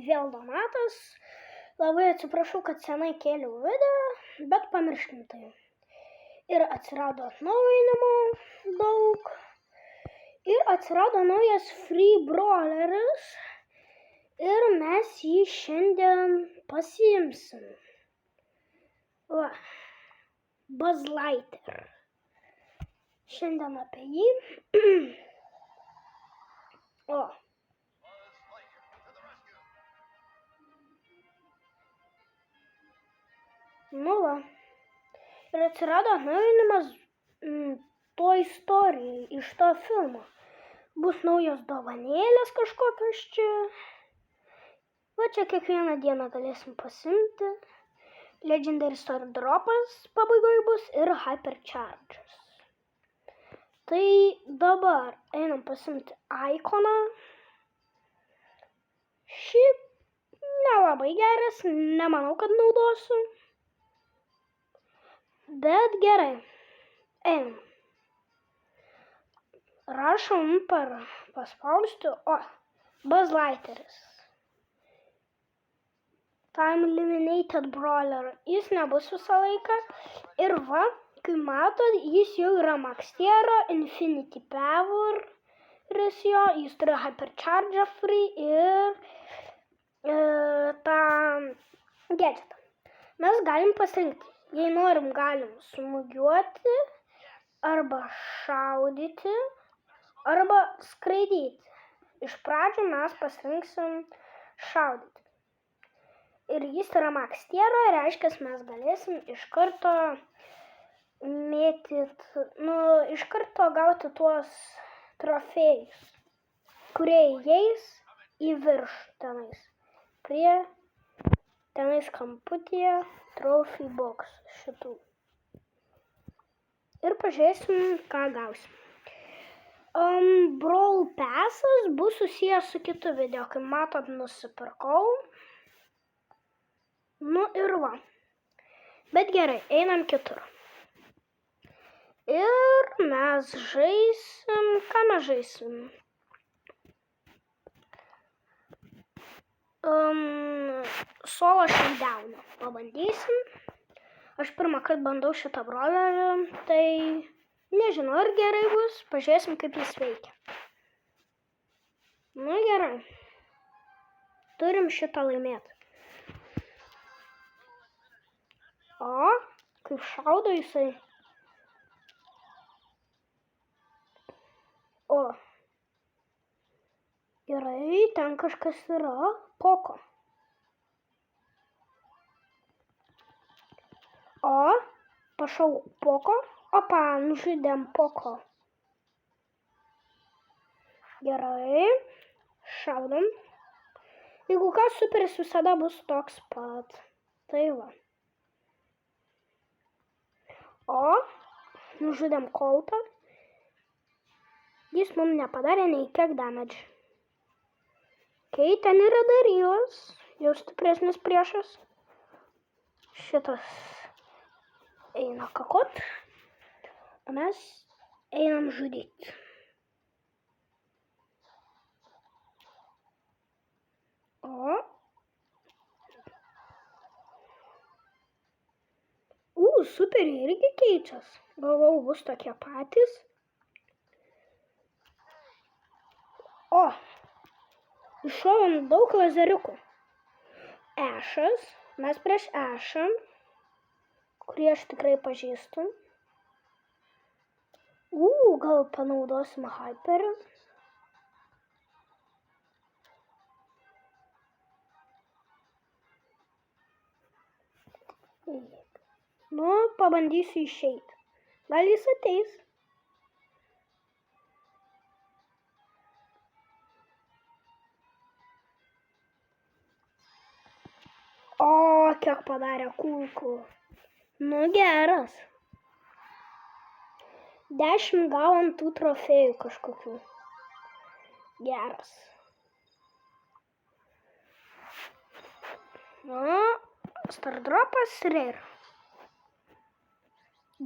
vėl Donatas. Labai atsiprašau, kad senai kėliau video, bet pamirškim tai. Ir atsirado atnaujinimo daug. Ir atsirado naujas free brawleris. Ir mes jį šiandien pasiimsim. Va. Buzz Lightyear. Šiandien apie jį. O. Nu va. Ir atsirado atnaujinimas to istorijai iš to filmo. Bus naujos dovanėlės kažkokios čia. Va čia kiekvieną dieną galėsim pasimti. Legendary Star Dropas pabaigoje bus ir Hypercharges. Tai dabar einam pasimti Ikoną. Šiaip nelabai geras, nemanau, kad naudosiu. Bet gerai, einam. Rašom per paspausti, Buzz Lightyearis. Time Eliminated Brawler, jis nebus visą laiką. Ir va, kai matot, jis jau yra Max Tiero, Infinity Power, jis turi Hypercharge free ir tą gadgetą. Mes galim pasirinkti. Jei norim, galim smūgiuoti, arba šaudyti, arba skraidyti. Iš pradžių mes pasirinksim šaudyti. Ir jis yra Max Tiero, reiškia, mes galėsim iš karto iš karto gauti tuos trofėjus, kurie įeis į viršų tenais. Tenais kamputyje trophy box šitų. Ir pažiūrėsim, ką gausim. Brawl Passas bus susijęs su kitu video, kai matot, nusipirkau. Nu ir va. Bet gerai, einam kitur. Ir mes žaisim, ką mes žaisim? Solo Showdowną pabandysim. Aš pirmą kartą bandau šitą brawlerį, tai nežinau, ar gerai bus. Pažiūrėsim, kaip jis veikia. Nu gerai. Turim šitą laimėti. O, kaip šaudo jisai. O. Gerai, ten kažkas yra. Poko. O, pašau Poko. Opa, nužudėm Poko. Gerai. Šaudom. Jeigu ką, superis visada bus toks pat. Tai va. O, nužudėm Coltą. Jis mums nepadarė nei kiek damage. Kai ten yra Darijos, jau stipresnis priešas. Šitas eina kakot, o mes einam žudyti. Superiai irgi keičias. Galvau, bus tokie patys. O, iššovėm daug lazeriukų. Ešas, mes prieš Ešą, kurį aš tikrai pažįstu. Gal panaudosim Hyperį. Nu, pabandysiu išeiti. Gal jis ateis. O, kiek padarė kulkų. Nu, geras. 10 gavom tų trofėjų kažkokių. Geras. Nu, Star Dropas Rare.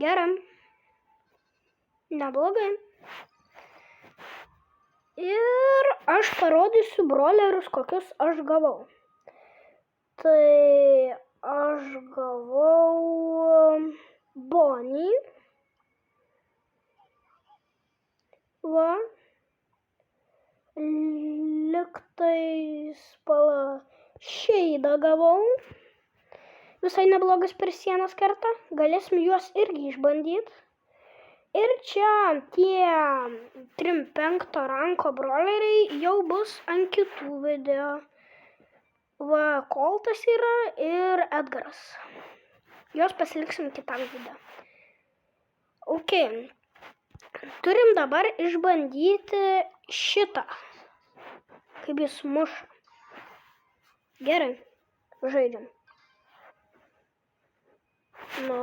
Gerai. Neblogai. Ir Aš parodysiu brolerius, kokius aš gavau. Tai aš gavau Bonnie. Va. Liktais Šeidą gavau. Visai neblogas per sienos kerta. Galėsim juos irgi išbandyti. Ir čia tie 3-5 ranko broleriai jau bus ant kitų video. Va, Coltas yra ir Edgaras. Juos pasiliksim kitam video. Ok. Turim dabar išbandyti šitą. Kaip jis muša. Gerai. Žaidžiam. Nu.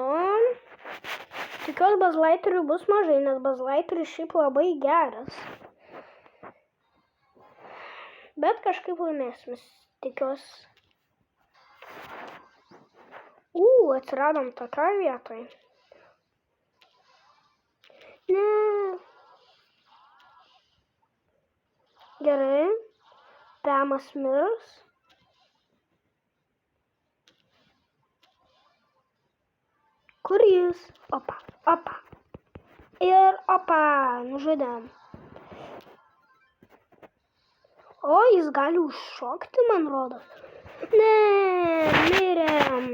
Tikiuosi bazlaiterių bus mažai, nes bazlaiterius šiaip labai geras. Bet kažkaip laimėsim, tikiuosi. Atsiradom tokioj vietoj. Ne. Gerai. Pemas mirs. Kur jis? Opa. Ir opa, nužudėm. O, jis gali užšokti, man rodo. Ne, mirėm.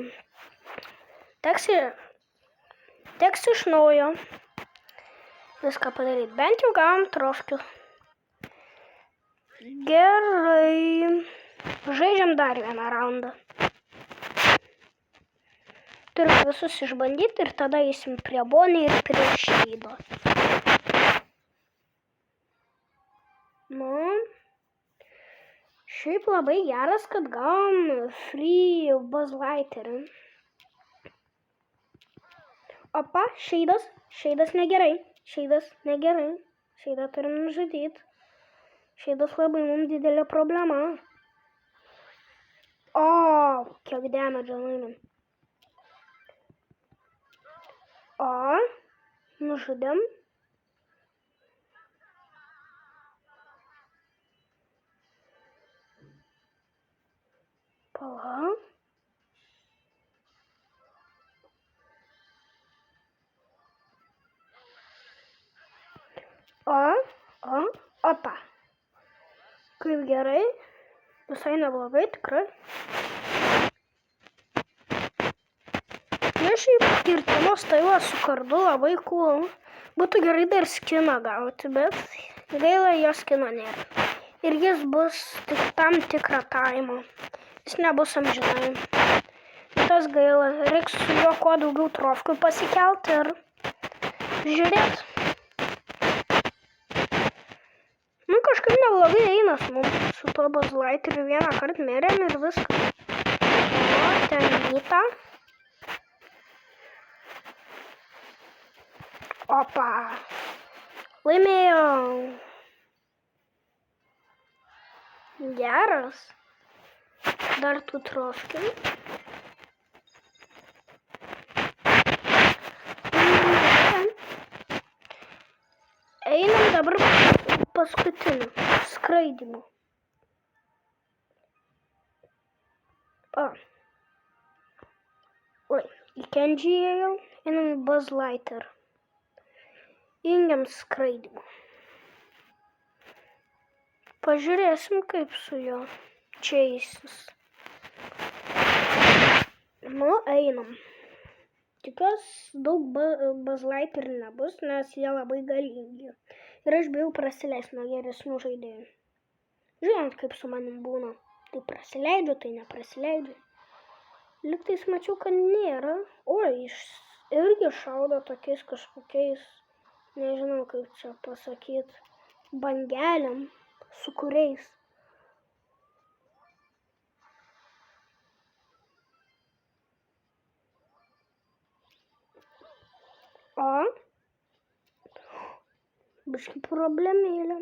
Teks iš naujo viską padaryti. Bent jau gavom trofkių. Gerai. Žaidžiam dar vieną raundą. Turim visus išbandyti ir tada eisim prie Bonnie ir prie Šeido. Nu. Šiaip labai geras, kad gavom free bazlaiterį. Opa, Šeidas. Šeidas negerai. Šeidą turim nužudyti. Šeidas labai mums didelė problema. O, kiek damage laimim. O, nužudėm. Pala. Opa. Kaip gerai. Visai neblogai, tikrai. Na šiaip kirtimo staiva su kardu labai cool. Būtų gerai dar skiną gauti, bet gaila jo skino nėra. Ir jis bus tik tam tikrą taimą. Jis nebus amžinai. Tas gaila. Reiks su juo kuo daugiau trofkių pasikelti ir žiūrėti. Nu, kažkaip neblogai einas mums su tuo bazlaiteriu. Vieną kartą mirėm ir viską. O, ten Nita. Opa. Laimėjau. Geras. Dar tų trofkių. Einam dabar paskutiniu skraidymu. Oi, į Kenji ėjau, einam į bazlaiterį. Įjungiam skraidymą. Pažiūrėsim, kaip su juo čia eisis. Nu, einam. Tikiuosi daug bazlaiterių nebus, nes jie labai galingi. Ir aš bijau prasileisti nuo geresnių žaidėjų. Žinot, kaip su manim būna. Tai prasileidžiu, tai neprasileidžiu. Liktais mačiau, kad nėra. Oi, irgi šaudo tokiais kažkokiais, nežinau kaip čia pasakyti, bangelėm, su kuriais. O, biški problemėlė.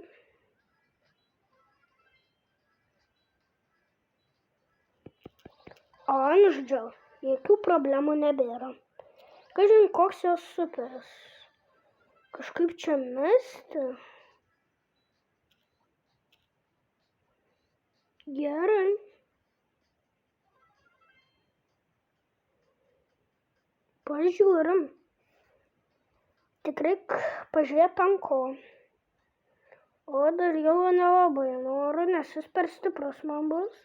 O, nužudžiau, jokių problemų nebėra. Kažin, koks jos superis. Kažkaip čia mesti. Gerai. Pažiūrim. Tik reik pažiūrėti ant ko. O dar jau nelabai noriu, nes jis per stiprus man bus.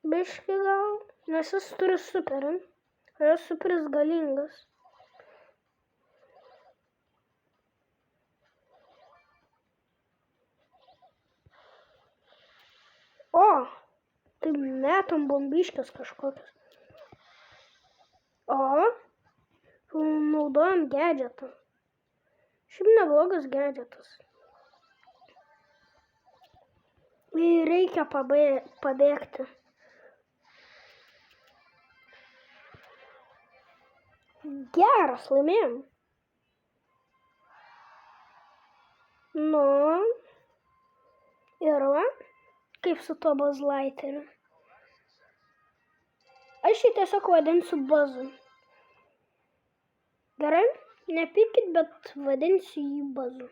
Biški gal, nes jis turi superį. O jo superis galingas. O, tai metam bombiškės kažkokios. O, naudojam gadgetą. Šiaip neblogas gadgetas. Reikia pabėgti. Geras, laimėjom. Nu, ir va, kaip su tuo Buzz Lightyeariu. Aš jį tiesiog vadinsiu Buzzu. Gerai, nepykit, bet vadinsiu jį Buzzu.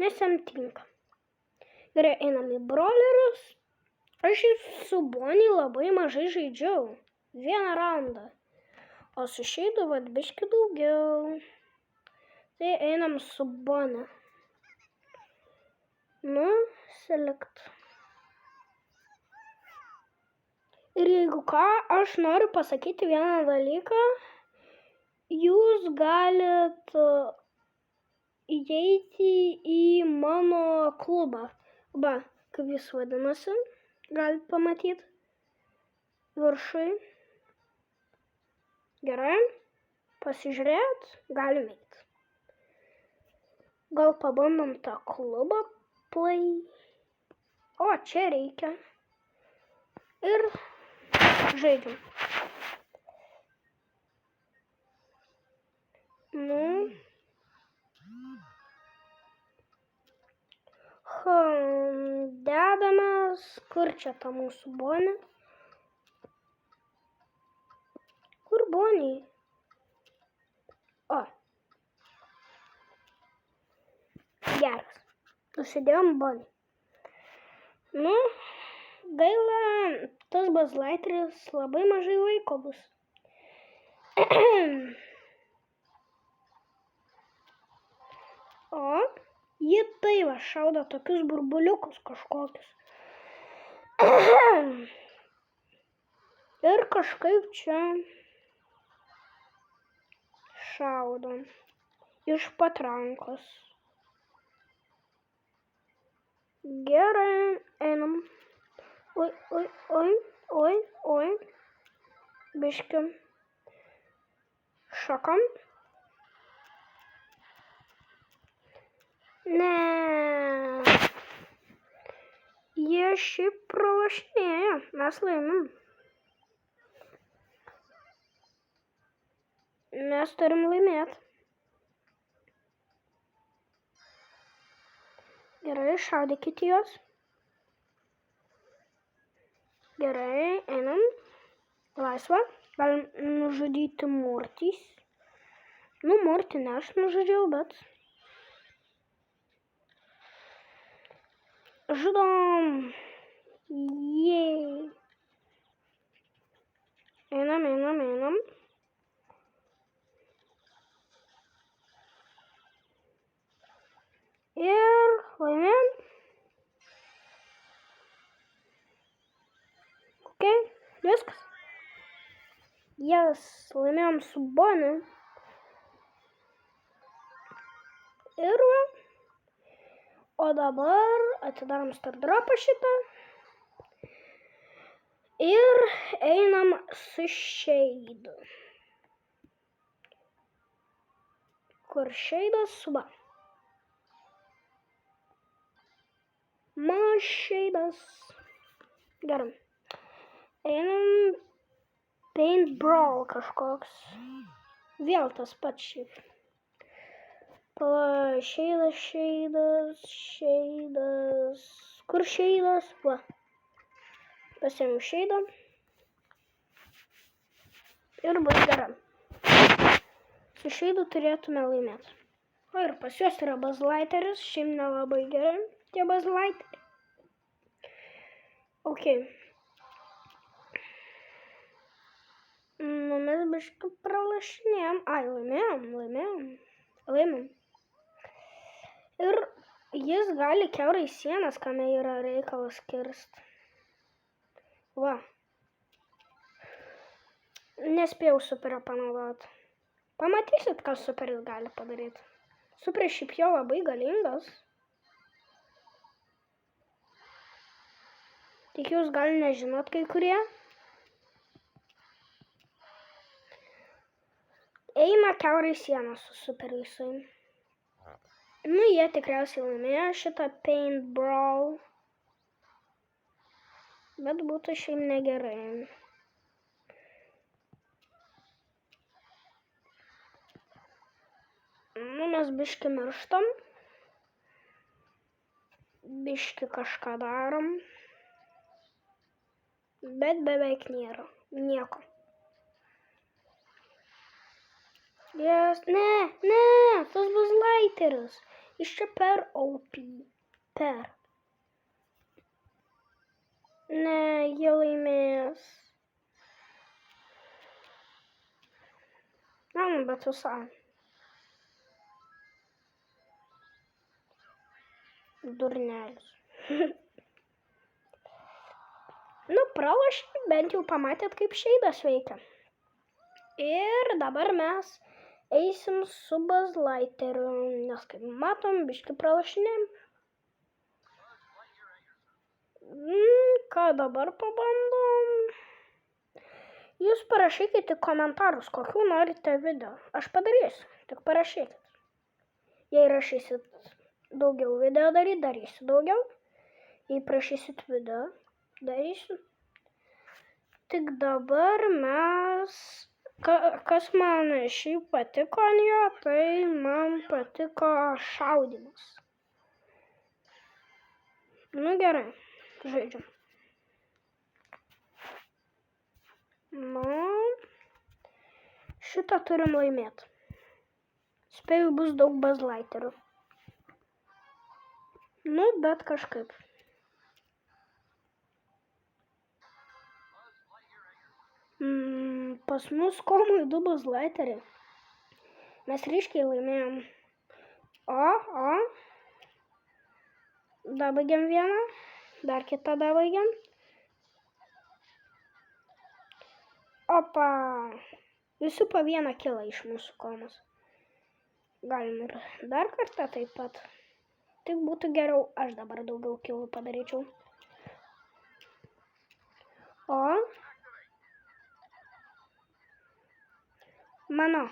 Nes jam tinka. Gerai, einam į brawlerius. Aš su Bonnie labai mažai žaidžiau. 1 raundą. O su Shade'u vat biški daugiau. Tai einam su Bonnie. Nu, select. Ir jeigu ką, aš noriu pasakyti vieną dalyką. Jūs galit įeiti į mano klubą. Va, kaip jis vadinasi, galit pamatyti viršui. Gerai, pasižiūrėt, galim eiti. Gal pabandom tą klubą play. O, čia reikia. Ir žaidžiam. Nu. Dedamės, kur čia ta mūsų Bonnie? Kur Bonnie? O. Geras. Nusidėjom Bonnie. Nu, gaila, tas Buzz Lightyearis labai mažai laiko bus. O. Ji tai va šaudo tokius burbuliukus kažkokius. Ir kažkaip čia šaudo iš patrankos. Gerai, einam. Oi. Biški. Šokam. Ne. Jie šiaip pralašinėja. Mes laimim. Mes turim laimėti. Gerai, šaudykit juos. Gerai, einam. Laisva. Galim nužudyti Mortys. Nu, Mortį ne aš nužudžiau, bet... Žudom. Jei. Einam. Ir laimėjom. Ok, viskas. Yes, laimėjom su Bonnie. Ir va. O dabar atidarom stardropą šitą. Ir einam su Shade'u. Kur Shade'as suba? Mano Shade'as. Gerai. Einam Paint Brawl kažkoks. Vėl tas pats šiaip. Shade'as. Kur Shade'as? Va. Pasiėmiau Shade'ą. Ir bus gerai. Su Shade'u turėtume laimėti. O ir pas juos yra Buzz Lightyearis. Šiaip nelabai gerai tie Buzz Lightyeariai. Ok. Nu, mes biškai pralašinėjom. Ai, laimėjom. Ir jis gali kiaurai sienas, kame yra reikalas kirst. Va. Nespėjau superio panaudoti. Pamatysit, ką superis gali padaryti. Superis šiaip jo labai galingas. Tik jūs gal nežinot kai kurie. Eina kiaurai sieną su superisai. Nu, jie tikriausiai laimėjo šitą paint brawl. Bet būtų šiaip negerai. Nu, mes biški mirštam. Biški kažką darom. Bet beveik nėra. Nieko. Yes. Ne, tas bus laiteris. Iš čia per OP. Ne, jie laimės. Bet visai. Durnelis. Nu, pralašė, bent jau pamatėt, kaip šeidas veikia. Ir dabar mes eisim su bazlaiteriu, nes kaip matom, biški pralašinėm. Ką dabar pabandom? Jūs parašykite komentarus, kokių norite video. Aš padarysiu, tik parašykit. Jei rašysit daugiau video darysiu daugiau. Jei prašysit video, darysiu. Tik dabar mes, kas man šiaip patiko ant jo, tai man patiko šaudymas. Nu gerai, žaidžiam. Nu, šitą turim laimėti. Spėju bus daug bazlaiterių. Nu, bet kažkaip. Pas mus komui 2 bazlaiteriai. Mes ryškiai laimėjom. O. Dabaigiam vieną. Dar kitą dabaigiam. Opa. Visi po vieną kilą iš mūsų komos. Galim ir dar kartą taip pat. Tik būtų geriau, aš dabar daugiau kilų padaryčiau. O. Mano.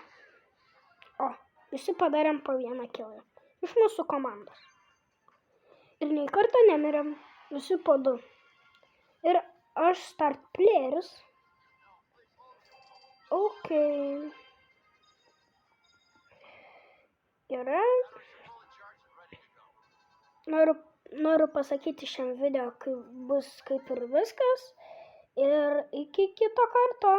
O, visi padarėm po vieną kilą. Iš mūsų komandos. Ir nei kartą nemirėm. Visi po 2. Ir aš start playeris. Ok. Gerai. Noriu pasakyti šiam video, kai bus kaip ir viskas. Ir iki kito karto.